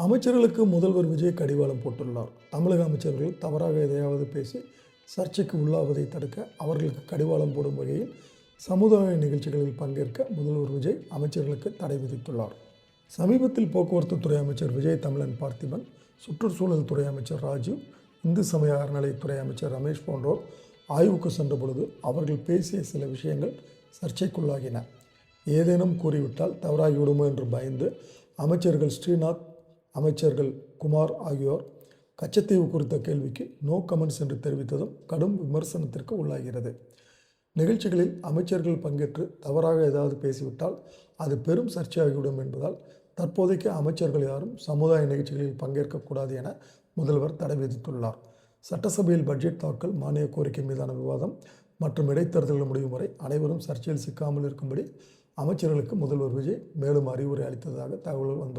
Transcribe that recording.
அமைச்சர்களுக்கு முதல்வர் விஜய் கடிவாளம் போட்டுள்ளார். தமிழக அமைச்சர்கள் தவறாக எதையாவது பேசி சர்ச்சைக்கு உள்ளாவதை தடுக்க அவர்களுக்கு கடிவாளம் போடும் வகையில் சமுதாய நிகழ்ச்சிகளில் பங்கேற்க முதல்வர் விஜய் அமைச்சர்களுக்கு தடை விதித்துள்ளார். சமீபத்தில் போக்குவரத்து துறை அமைச்சர் விஜய் தமிழன் பார்த்திபன், சுற்றுச்சூழல் துறை அமைச்சர் ராஜீவ், இந்து சமய அறநிலையத்துறை அமைச்சர் ரமேஷ் போன்றோர் ஆய்வுக்கு சென்ற பொழுது அவர்கள் பேசிய சில விஷயங்கள் சர்ச்சைக்குள்ளாகின. ஏதேனும் கூறிவிட்டால் தவறாகிவிடுமோ என்று பயந்து அமைச்சர்கள் ஸ்ரீநாத், அமைச்சர்கள் குமார் ஆகியோர் கச்சத்தீவு குறித்த கேள்விக்கு நோ கமெண்ட்ஸ் என்று தெரிவித்ததும் கடும் விமர்சனத்திற்கு உள்ளாகிறது. நிகழ்ச்சிகளில் அமைச்சர்கள் பங்கேற்று தவறாக ஏதாவது பேசிவிட்டால் அது பெரும் சர்ச்சையாகிவிடும் என்பதால் தற்போதைக்கு அமைச்சர்கள் யாரும் சமுதாய நிகழ்ச்சிகளில் பங்கேற்கக்கூடாது என முதல்வர் தடை விதித்துள்ளார். சட்டசபையில் பட்ஜெட் தாக்கல், மானிய கோரிக்கை மீதான விவாதம் மற்றும் இடைத்தேர்தல்கள் முடியும் வரை அனைவரும் சர்ச்சையில் சிக்காமல் இருக்கும்படி அமைச்சர்களுக்கு முதல்வர் விஜய் மேலும் அறிவுரை அளித்ததாக தகவல்கள் வந்துள்ளது.